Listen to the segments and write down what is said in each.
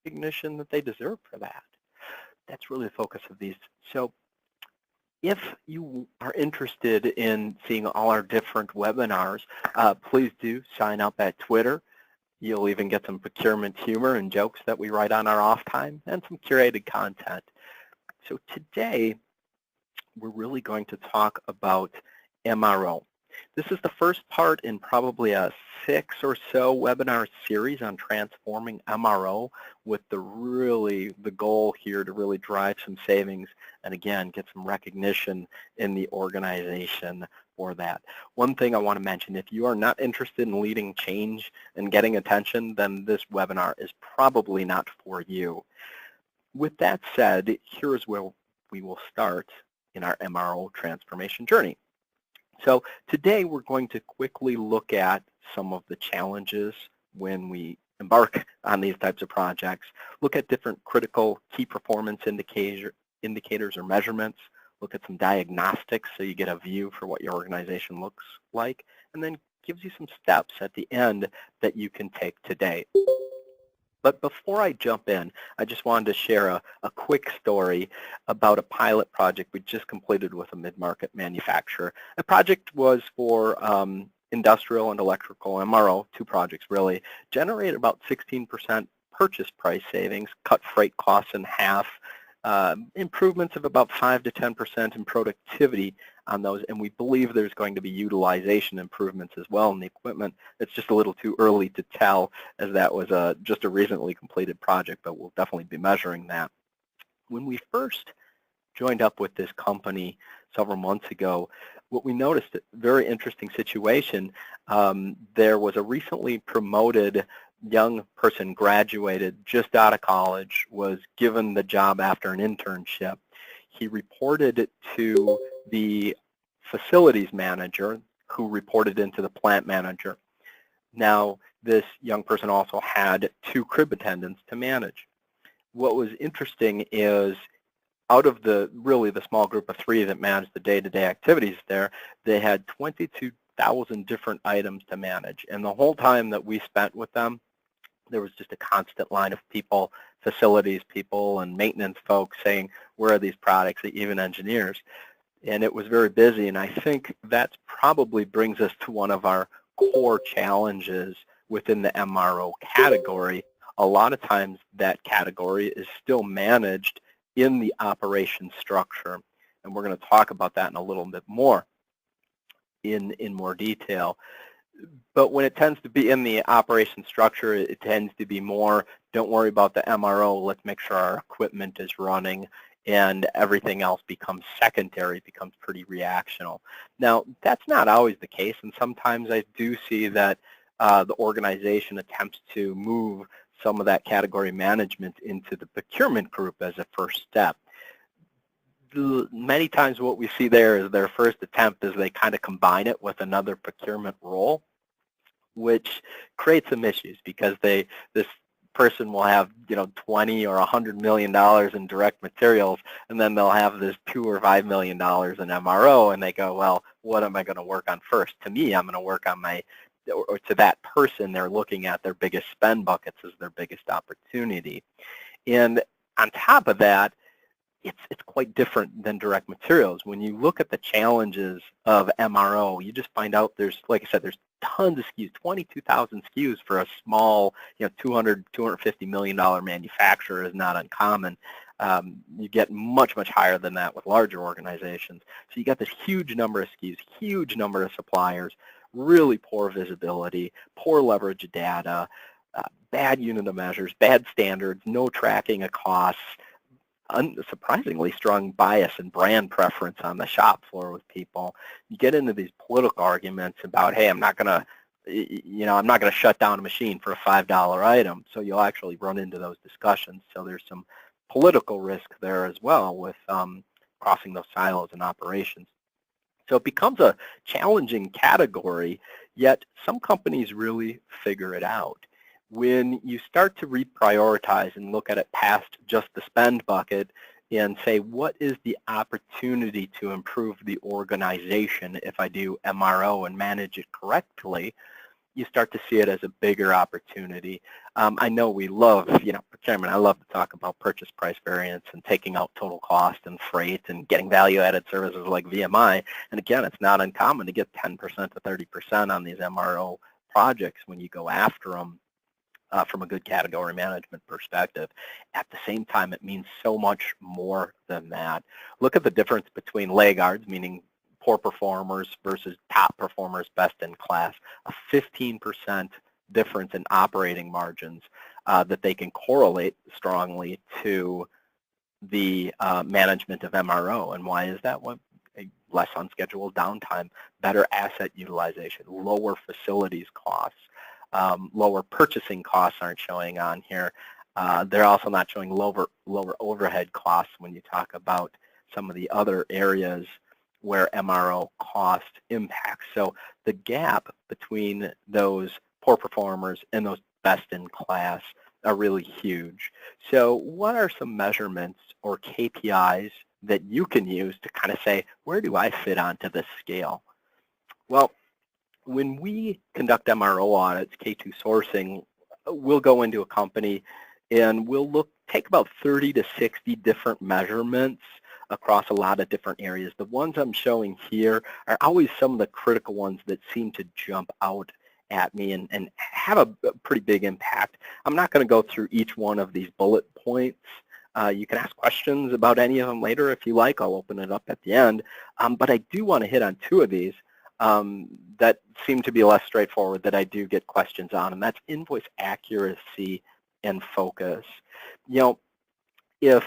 recognition that they deserve for that. That's really the focus of these. So if you are interested in seeing all our different webinars, please do sign up at Twitter. You'll even get some procurement humor and jokes that we write on our off time and some curated content. So today, we're really going to talk about MRO. This is the first part in probably a 6 or so webinar series on transforming MRO with the goal here to really drive some savings and again get some recognition in the organization for that. One thing I want to mention, if you are not interested in leading change and getting attention, then this webinar is probably not for you. With that said, here's where we will start in our MRO transformation journey. So today we're going to quickly look at some of the challenges when we embark on these types of projects, look at different critical key performance indicators or measurements, look at some diagnostics so you get a view for what your organization looks like, and then gives you some steps at the end that you can take today. But before I jump in, I just wanted to share a quick story about a pilot project we just completed with a mid-market manufacturer. The project was for industrial and electrical MRO, 2 projects really, generated about 16% purchase price savings, cut freight costs in half, improvements of about 5 to 10% in productivity on those, and we believe there's going to be utilization improvements as well in the equipment. It's just a little too early to tell as that was just a recently completed project, but we'll definitely be measuring that. When we first joined up with this company several months ago, what we noticed, a very interesting situation, there was a recently promoted young person, graduated just out of college, was given the job after an internship. He reported to the facilities manager, who reported into the plant manager. Now, this young person also had 2 crib attendants to manage. What was interesting is out of the small group of 3 that managed the day-to-day activities there, they had 22,000 different items to manage. And the whole time that we spent with them, there was just a constant line of people, facilities people and maintenance folks saying, where are these products, even engineers. And it was very busy, and I think that probably brings us to one of our core challenges within the MRO category. A lot of times that category is still managed in the operation structure, and we're going to talk about that in a little bit more in more detail. But when it tends to be in the operation structure, it tends to be more, don't worry about the MRO, let's make sure our equipment is running, and everything else becomes secondary, becomes pretty reactional. Now, that's not always the case, and sometimes I do see that the organization attempts to move some of that category management into the procurement group as a first step. Many times what we see there is their first attempt is they kind of combine it with another procurement role, which creates some issues because this person will have 20 or $100 million in direct materials, and then they'll have this $2 or $5 million in MRO, and they go, well, what am I going to work on first? To me, I'm going to work on or to that person, they're looking at their biggest spend buckets as their biggest opportunity. And on top of that, it's quite different than direct materials. When you look at the challenges of MRO, you just find out there's, like I said, there's tons of SKUs, 22,000 SKUs for a small, $250 million manufacturer is not uncommon. You get much, much higher than that with larger organizations. So you got this huge number of SKUs, huge number of suppliers, really poor visibility, poor leverage of data, bad unit of measures, bad standards, no tracking of costs, unsurprisingly strong bias and brand preference on the shop floor with people. You get into these political arguments about, hey, I'm not going to shut down a machine for a $5 item. So you'll actually run into those discussions. So there's some political risk there as well with crossing those silos in operations. So it becomes a challenging category, yet some companies really figure it out. When you start to reprioritize and look at it past just the spend bucket and say, what is the opportunity to improve the organization if I do MRO and manage it correctly, you start to see it as a bigger opportunity. I know we love, procurement. I love to talk about purchase price variance and taking out total cost and freight and getting value-added services like VMI. And again, it's not uncommon to get 10% to 30% on these MRO projects when you go after them from a good category management perspective. At the same time, it means so much more than that. Look at the difference between laggards, meaning poor performers, versus top performers, best in class. A 15% difference in operating margins that they can correlate strongly to the management of MRO. And why is that? Well, less unscheduled downtime, better asset utilization, lower facilities costs, lower purchasing costs aren't showing on here. They're also not showing lower overhead costs when you talk about some of the other areas where MRO cost impacts. So the gap between those poor performers and those best in class are really huge. So what are some measurements or KPIs that you can use to kind of say, where do I fit onto this scale? Well, when we conduct MRO audits, K2 sourcing, we'll go into a company and we'll take about 30 to 60 different measurements across a lot of different areas. The ones I'm showing here are always some of the critical ones that seem to jump out at me and have a pretty big impact. I'm not going to go through each one of these bullet points. You can ask questions about any of them later if you like. I'll open it up at the end. But I do want to hit on two of these that seem to be less straightforward that I do get questions on, and that's invoice accuracy and focus. If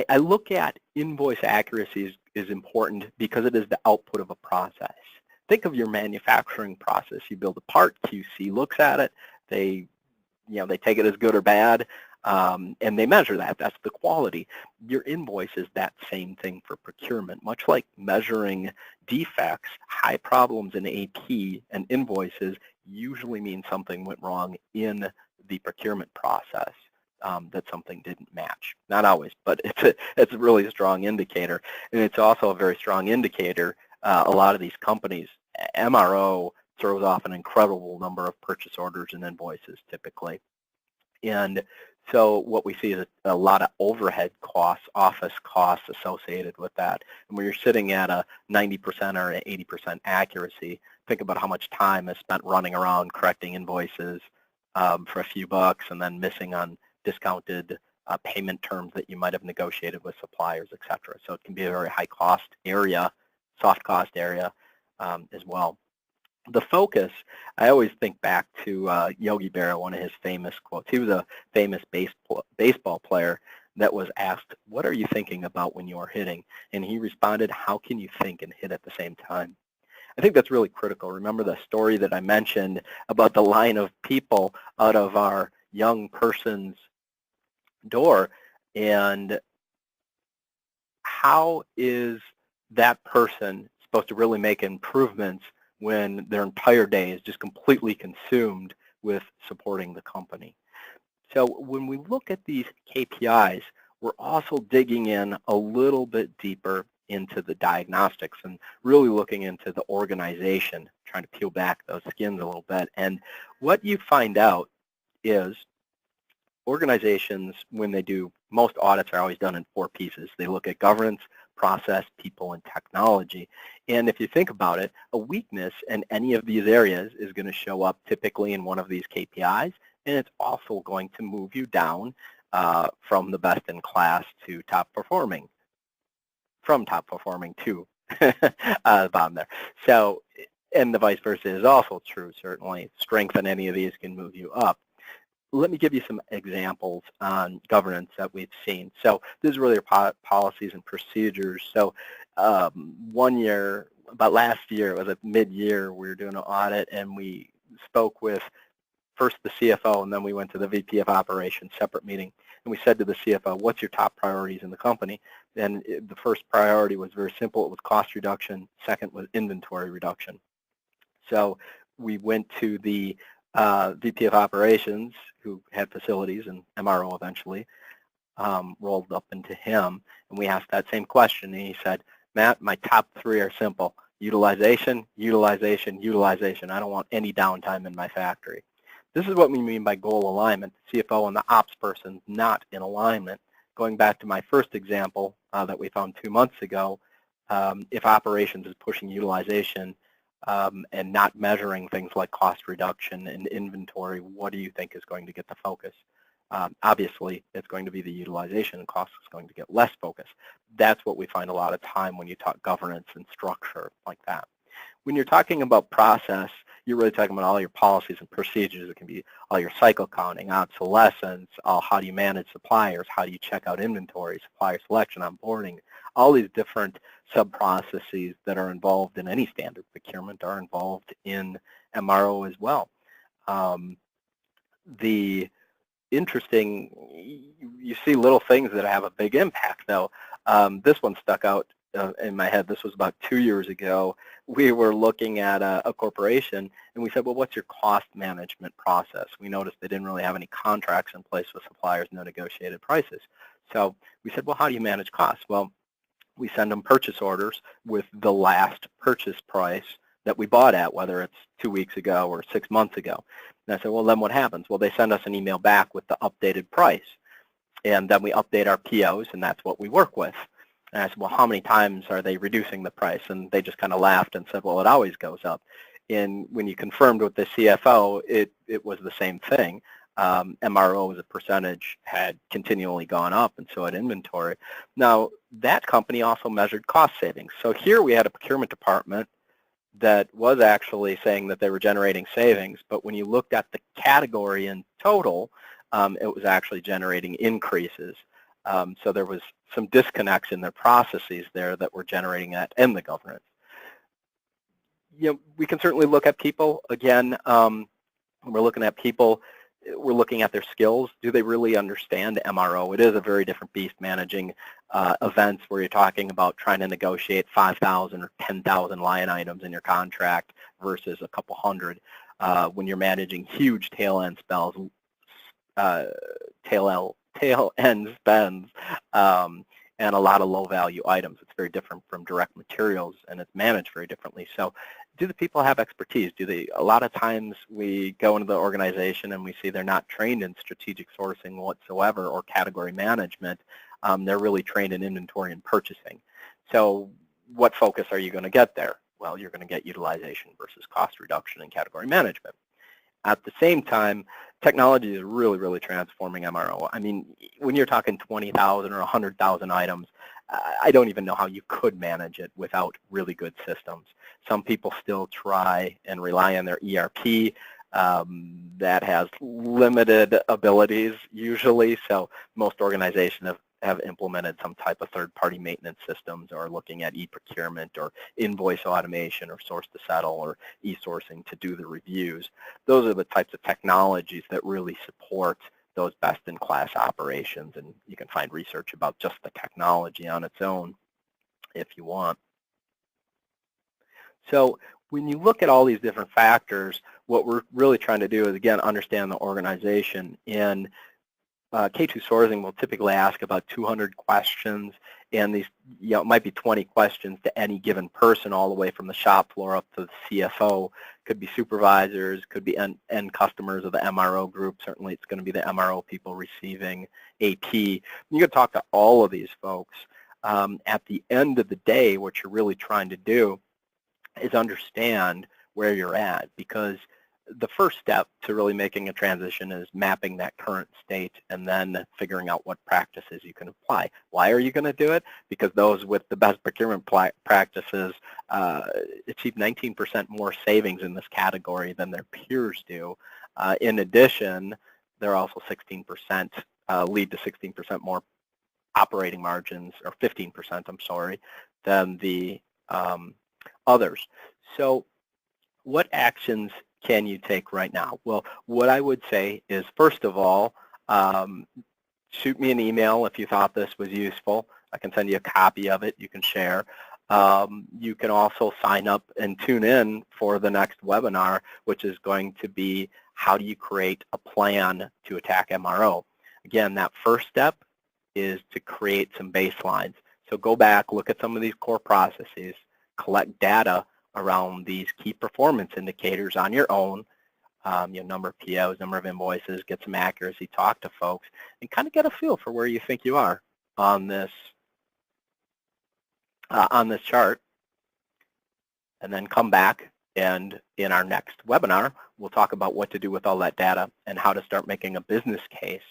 I look at invoice accuracy is important because it is the output of a process. Think of your manufacturing process. You build a part, QC looks at it, they take it as good or bad, and they measure that. That's the quality. Your invoice is that same thing for procurement. Much like measuring defects, high problems in AP and invoices usually mean something went wrong in the procurement process. That something didn't match. Not always, but it's a really strong indicator. And it's also a very strong indicator. A lot of these companies, MRO throws off an incredible number of purchase orders and invoices typically. And so what we see is a lot of overhead costs, office costs associated with that. And when you're sitting at a 90% or an 80% accuracy, think about how much time is spent running around correcting invoices for a few bucks and then missing on discounted payment terms that you might have negotiated with suppliers, et cetera. So it can be a very high cost area, soft cost area as well. The focus, I always think back to Yogi Berra, one of his famous quotes. He was a famous baseball player that was asked, what are you thinking about when you are hitting? And he responded, how can you think and hit at the same time? I think that's really critical. Remember the story that I mentioned about the line of people out of our young person's door, and how is that person supposed to really make improvements when their entire day is just completely consumed with supporting the company? So when we look at these KPIs, we're also digging in a little bit deeper into the diagnostics and really looking into the organization, trying to peel back those skins a little bit. And what you find out is organizations, when they do, most audits are always done in 4 pieces. They look at governance, process, people, and technology. And if you think about it, a weakness in any of these areas is going to show up typically in one of these KPIs, and it's also going to move you down from the best in class to top performing, from top performing to the bottom there. So, and the vice versa is also true, certainly. Strength in any of these can move you up. Let me give you some examples on governance that we've seen. So this is really our policies and procedures. So one year, about last year, it was at mid-year, we were doing an audit and we spoke with first the CFO and then we went to the VP of operations, separate meeting. And we said to the CFO, what's your top priorities in the company? And the first priority was very simple. It was cost reduction. Second was inventory reduction. So we went to the VP of operations, who had facilities and MRO eventually, rolled up into him, and we asked that same question, and he said, Matt, my top 3 are simple. Utilization, utilization, utilization. I don't want any downtime in my factory. This is what we mean by goal alignment. The CFO and the ops person not in alignment. Going back to my first example that we found 2 months ago, if operations is pushing utilization and not measuring things like cost reduction and inventory, what do you think is going to get the focus? Obviously, it's going to be the utilization, and cost is going to get less focus. That's what we find a lot of time when you talk governance and structure like that. When you're talking about process, you're really talking about all your policies and procedures. It can be all your cycle counting, obsolescence, how do you manage suppliers, how do you check out inventory, supplier selection, onboarding, all these different sub-processes that are involved in any standard procurement are involved in MRO as well. The interesting, you see little things that have a big impact though. This one stuck out in my head. This was about 2 years ago. We were looking at a corporation and we said, well, what's your cost management process? We noticed they didn't really have any contracts in place with suppliers, no negotiated prices. So we said, well, how do you manage costs? Well, we send them purchase orders with the last purchase price that we bought at, whether it's 2 weeks ago or 6 months ago. And I said, well, then what happens? Well, they send us an email back with the updated price. And then we update our POs, and that's what we work with. And I said, well, how many times are they reducing the price? And they just kind of laughed and said, well, it always goes up. And when you confirmed with the CFO, it was the same thing. MRO as a percentage had continually gone up, and so had inventory. Now, that company also measured cost savings. So here we had a procurement department that was actually saying that they were generating savings, but when you looked at the category in total, it was actually generating increases. So there was some disconnects in their processes there that were generating that and the governance. You know, we can certainly look at people. Again, when we're looking at people, we're looking at their skills. Do they really understand MRO? It is a very different beast managing events where you're talking about trying to negotiate 5,000 or 10,000 line items in your contract versus a couple hundred. When you're managing huge tail end spells, tail end spends, and a lot of low value items. It's very different from direct materials, and it's managed very differently. So do the people have expertise? A lot of times we go into the organization and we see they're not trained in strategic sourcing whatsoever or category management. They're really trained in inventory and purchasing. So what focus are you going to get there? Well, you're going to get utilization versus cost reduction and category management. At the same time, technology is really, really transforming MRO. I mean, when you're talking 20,000 or 100,000 items, I don't even know how you could manage it without really good systems. Some people still try and rely on their ERP. That has limited abilities usually, so most organizations have implemented some type of third-party maintenance systems or looking at e-procurement or invoice automation or source to settle or e-sourcing to do the reviews. Those are the types of technologies that really support those best-in-class operations, and you can find research about just the technology on its own if you want. So when you look at all these different factors, what we're really trying to do is, again, understand the organization. And K2 sourcing will typically ask about 200 questions, and these, it might be 20 questions to any given person, all the way from the shop floor up to the CFO. Could be supervisors, could be end customers of the MRO group. Certainly, it's going to be the MRO people receiving AP. You can talk to all of these folks. At the end of the day, what you're really trying to do is understand where you're at, because the first step to really making a transition is mapping that current state and then figuring out what practices you can apply. Why are you going to do it? Because those with the best procurement practices achieve 19% more savings in this category than their peers do. In addition, they're also 16%, lead to 16% more operating margins, or 15%, I'm sorry, than the others. So what actions can you take right now? Well, what I would say is, first of all, shoot me an email if you thought this was useful. I can send you a copy of it. You can share. You can also sign up and tune in for the next webinar, which is going to be how do you create a plan to attack MRO. Again, that first step is to create some baselines. So go back, look at some of these core processes, collect data around these key performance indicators on your own, number of POs, number of invoices, get some accuracy, talk to folks, and kind of get a feel for where you think you are on this chart, and then come back, and in our next webinar, we'll talk about what to do with all that data and how to start making a business case